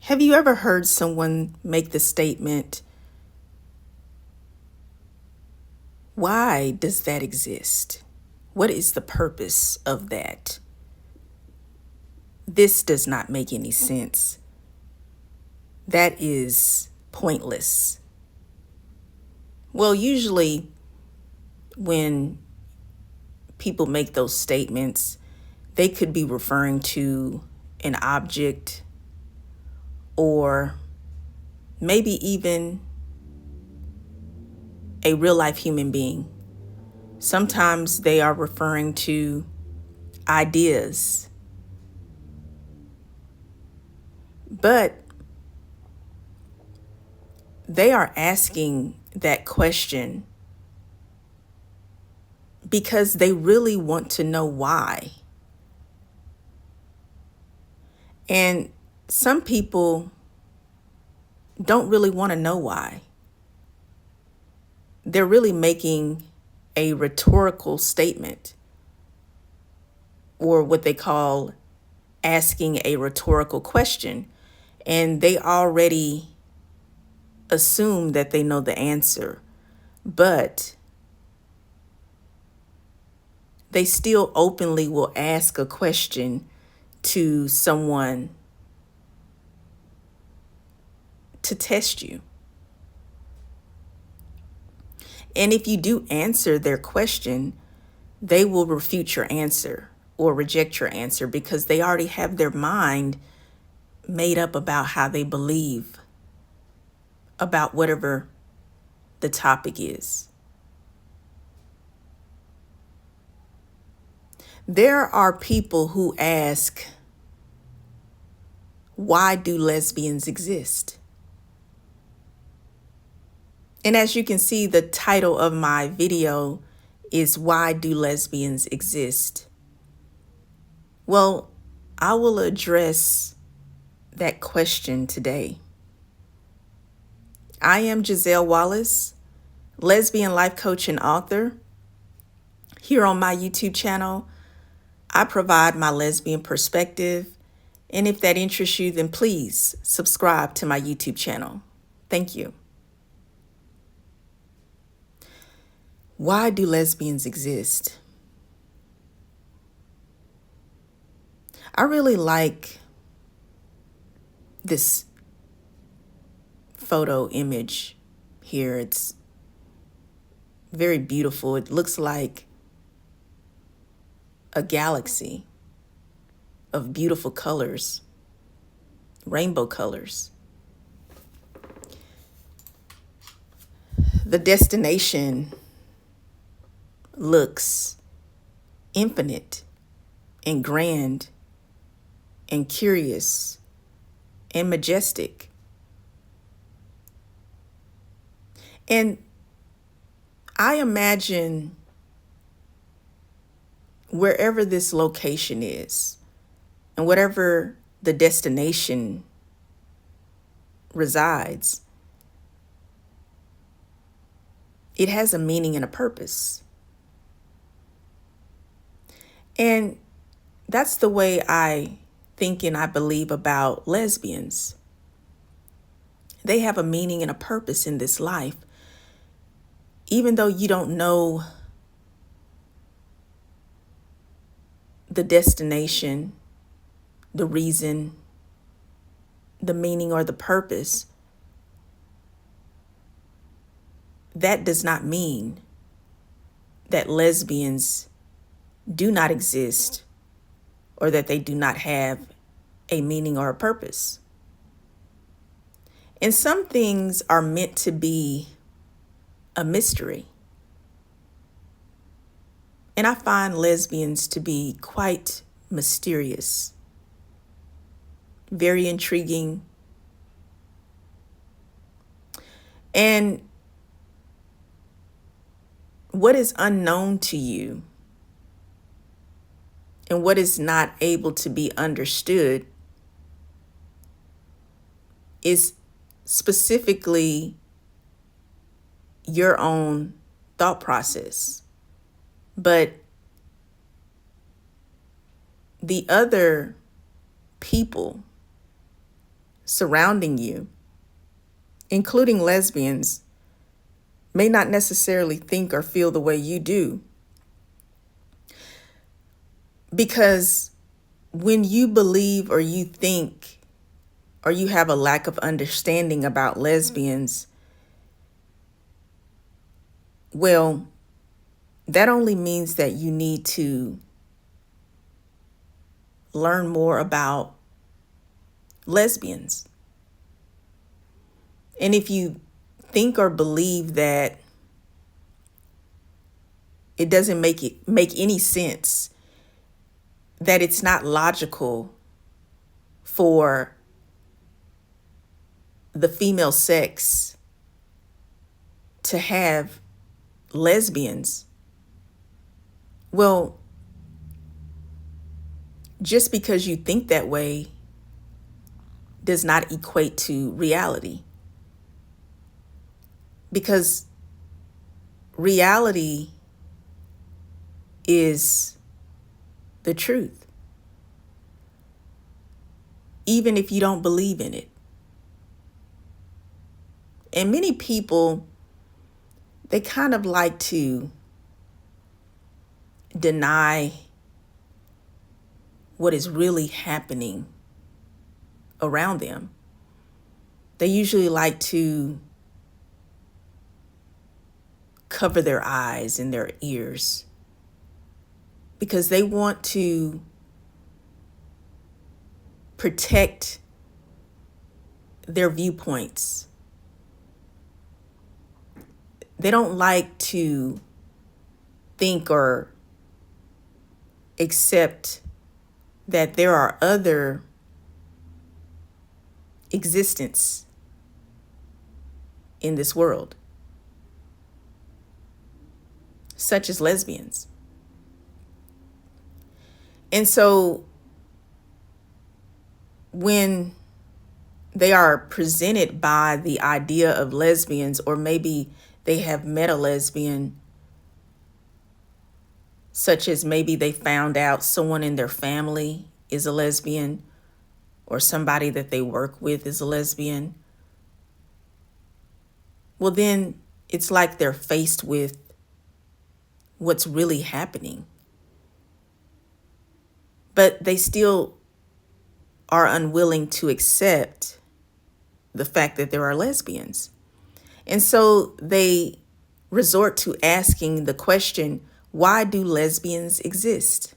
Have you ever heard someone make the statement, why does that exist? What is the purpose of that? This does not make any sense. That is pointless. Well, usually when people make those statements, they could be referring to an object or maybe even a real life human being. Sometimes they are referring to ideas. But they are asking that question because they really want to know why. And some people don't really want to know why. They're really making a rhetorical statement, or what they call asking a rhetorical question. And they already assume that they know the answer, but they still openly will ask a question to someone to test you. And if you do answer their question, they will refute your answer or reject your answer because they already have their mind made up about how they believe about whatever the topic is. There are people who ask, why do lesbians exist? And as you can see, the title of my video is Why Do Lesbians Exist? Well, I will address that question today. I am Giselle Wallace, lesbian life coach and author. Here on my YouTube channel, I provide my lesbian perspective. And if that interests you, then please subscribe to my YouTube channel. Thank you. Why do lesbians exist? I really like this photo image here. It's very beautiful. It looks like a galaxy of beautiful colors, rainbow colors. The destination looks infinite and grand and curious and majestic. And I imagine wherever this location is and whatever the destination resides, it has a meaning and a purpose. And that's the way I think and I believe about lesbians. They have a meaning and a purpose in this life. Even though you don't know the destination, the reason, the meaning, or the purpose, that does not mean that lesbians do not exist or that they do not have a meaning or a purpose. And some things are meant to be a mystery. And I find lesbians to be quite mysterious, very intriguing. And what is unknown to you and what is not able to be understood is specifically your own thought process. But the other people surrounding you, including lesbians, may not necessarily think or feel the way you do. Because when you believe or you think or you have a lack of understanding about lesbians, well, that only means that you need to learn more about lesbians. And if you think or believe that it doesn't make any sense, that it's not logical for the female sex to have lesbians, well, just because you think that way does not equate to reality. Because reality is the truth, even if you don't believe in it. And many people, they kind of like to deny what is really happening around them. They usually like to cover their eyes and their ears because they want to protect their viewpoints. They don't like to think or accept that there are other existence in this world, such as lesbians. And so when they are presented by the idea of lesbians, or maybe they have met a lesbian, such as maybe they found out someone in their family is a lesbian, or somebody that they work with is a lesbian, well, then it's like they're faced with what's really happening. But they still are unwilling to accept the fact that there are lesbians. And so they resort to asking the question, why do lesbians exist?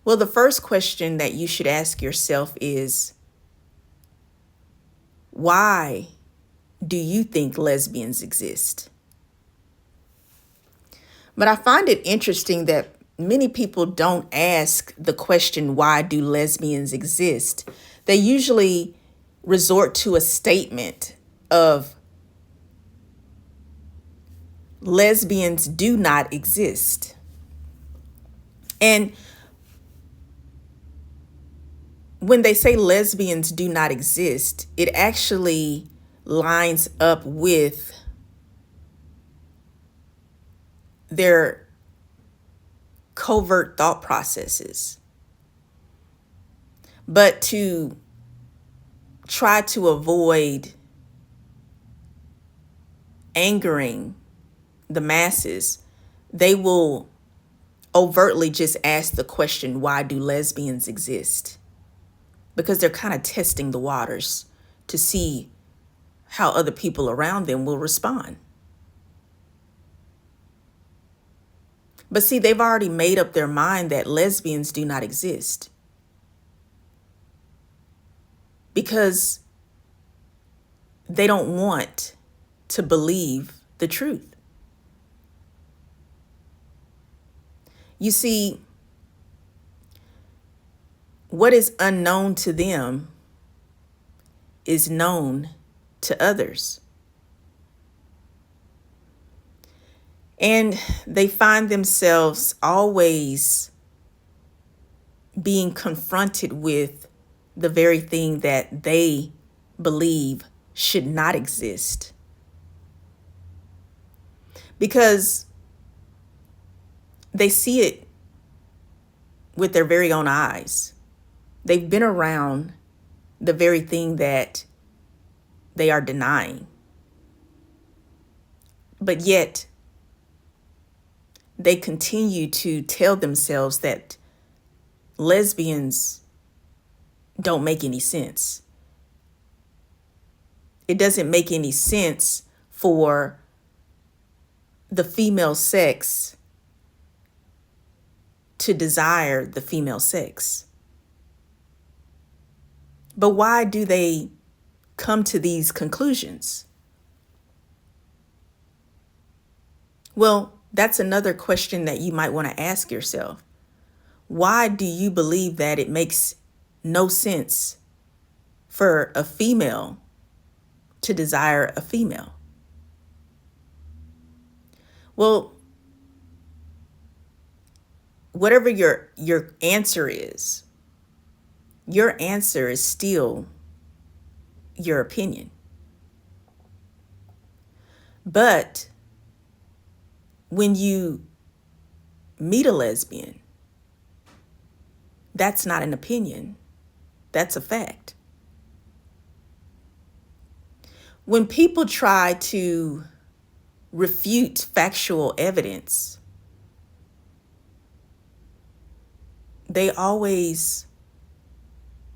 Well, the first question that you should ask yourself is, why do you think lesbians exist? But I find it interesting that many people don't ask the question, why do lesbians exist? They usually resort to a statement of, lesbians do not exist. And when they say lesbians do not exist, it actually lines up with their covert thought processes. But to try to avoid angering the masses, they will overtly just ask the question, why do lesbians exist? Because they're kind of testing the waters to see how other people around them will respond. But see, they've already made up their mind that lesbians do not exist, because they don't want to believe the truth. You see, what is unknown to them is known to others. And they find themselves always being confronted with the very thing that they believe should not exist. Because they see it with their very own eyes. They've been around the very thing that they are denying. But yet, they continue to tell themselves that lesbians don't make any sense. It doesn't make any sense for the female sex to desire the female sex. But why do they come to these conclusions? Well, that's another question that you might want to ask yourself. Why do you believe that it makes no sense for a female to desire a female? Well, whatever your answer is, your answer is still your opinion. But when you meet a lesbian, that's not an opinion. That's a fact. When people try to refute factual evidence, they always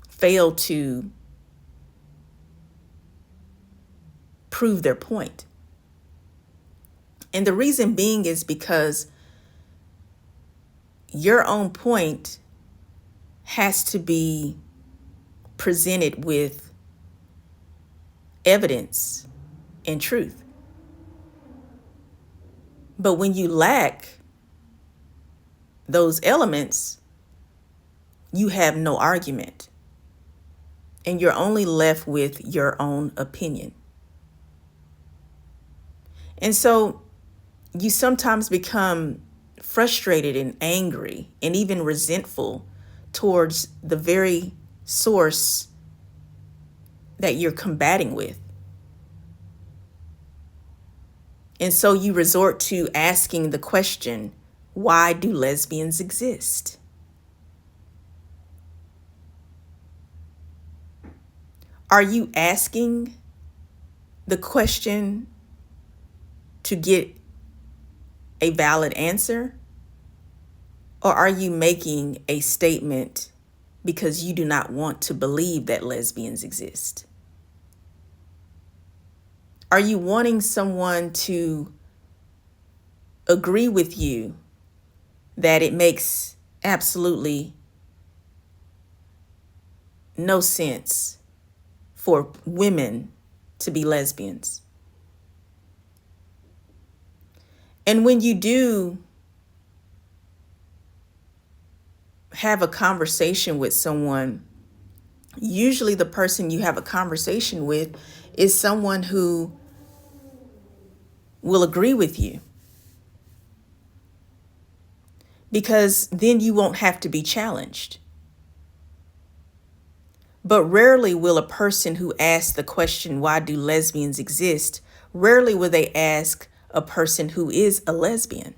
fail to prove their point. And the reason being is because your own point has to be presented with evidence and truth. But when you lack those elements, you have no argument. And you're only left with your own opinion. And so you sometimes become frustrated and angry and even resentful towards the very source that you're combating with. And so you resort to asking the question, why do lesbians exist? Are you asking the question to get a valid answer? Or are you making a statement because you do not want to believe that lesbians exist? Are you wanting someone to agree with you that it makes absolutely no sense for women to be lesbians? And when you do have a conversation with someone, usually the person you have a conversation with is someone who will agree with you. Because then you won't have to be challenged. But rarely will a person who asks the question, why do lesbians exist? Rarely will they ask a person who is a lesbian.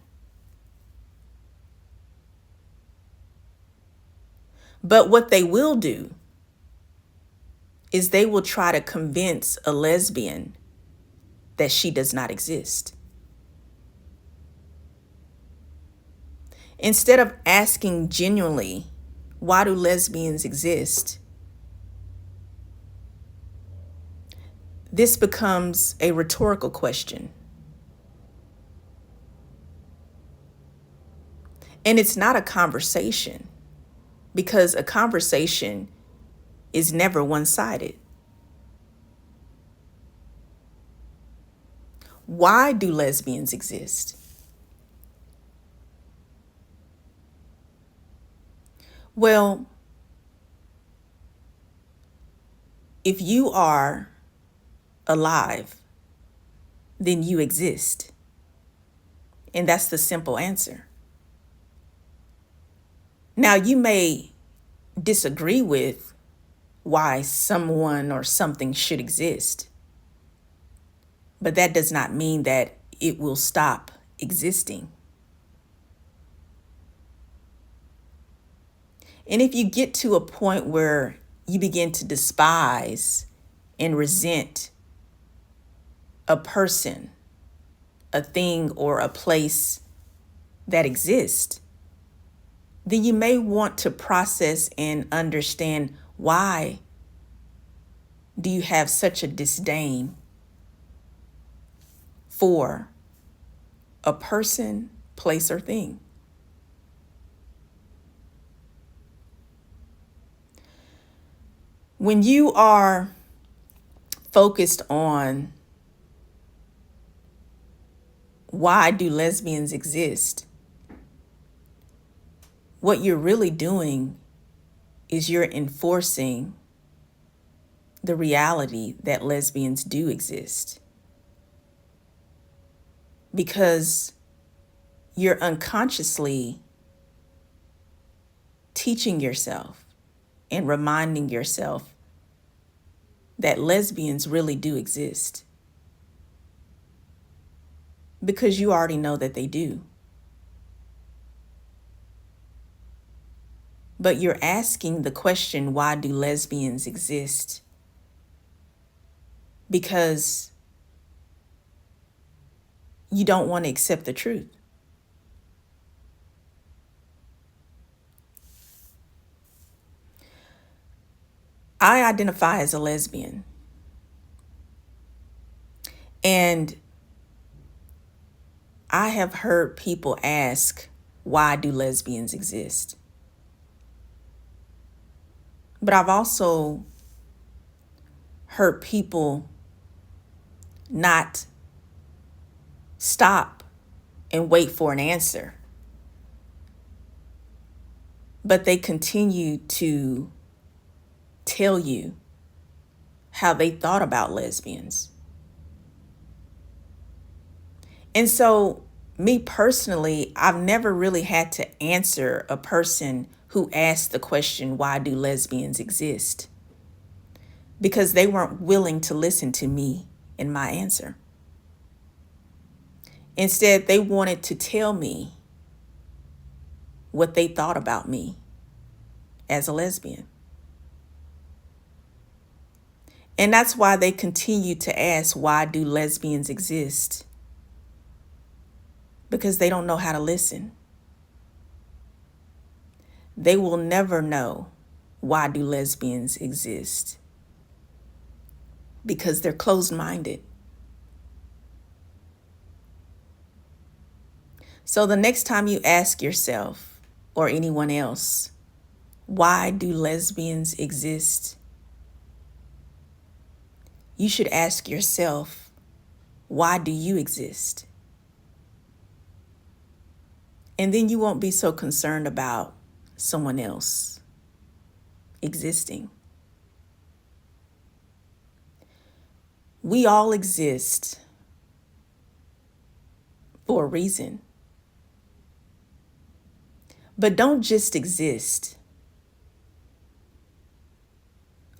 But what they will do is they will try to convince a lesbian that she does not exist. Instead of asking genuinely, why do lesbians exist? This becomes a rhetorical question. And it's not a conversation, because a conversation is never one-sided. Why do lesbians exist? Well, if you are alive, then you exist. And that's the simple answer. Now, you may disagree with why someone or something should exist, but that does not mean that it will stop existing. And if you get to a point where you begin to despise and resent a person, a thing, or a place that exists, then you may want to process and understand, why do you have such a disdain for a person, place, or thing? When you are focused on why do lesbians exist, what you're really doing is you're enforcing the reality that lesbians do exist, because you're unconsciously teaching yourself and reminding yourself that lesbians really do exist, because you already know that they do. But you're asking the question, why do lesbians exist? Because you don't want to accept the truth. I identify as a lesbian. And I have heard people ask, why do lesbians exist? But I've also heard people not stop and wait for an answer, but they continue to tell you how they thought about lesbians. And so, me personally, I've never really had to answer a person who asked the question, why do lesbians exist? Because they weren't willing to listen to me and my answer. Instead, they wanted to tell me what they thought about me as a lesbian. And that's why they continue to ask, why do lesbians exist? Because they don't know how to listen. They will never know why do lesbians exist, because they're closed-minded. So the next time you ask yourself or anyone else, why do lesbians exist? You should ask yourself, why do you exist? And then you won't be so concerned about someone else existing. We all exist for a reason. But don't just exist.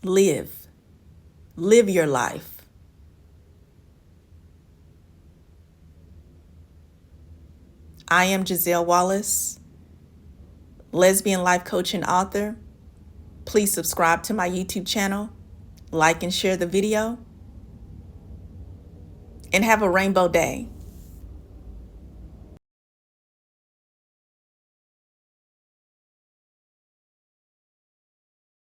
Live. Live your life. I am Giselle Wallace, lesbian life coach and author. Please subscribe to my YouTube channel, like and share the video, and have a rainbow day.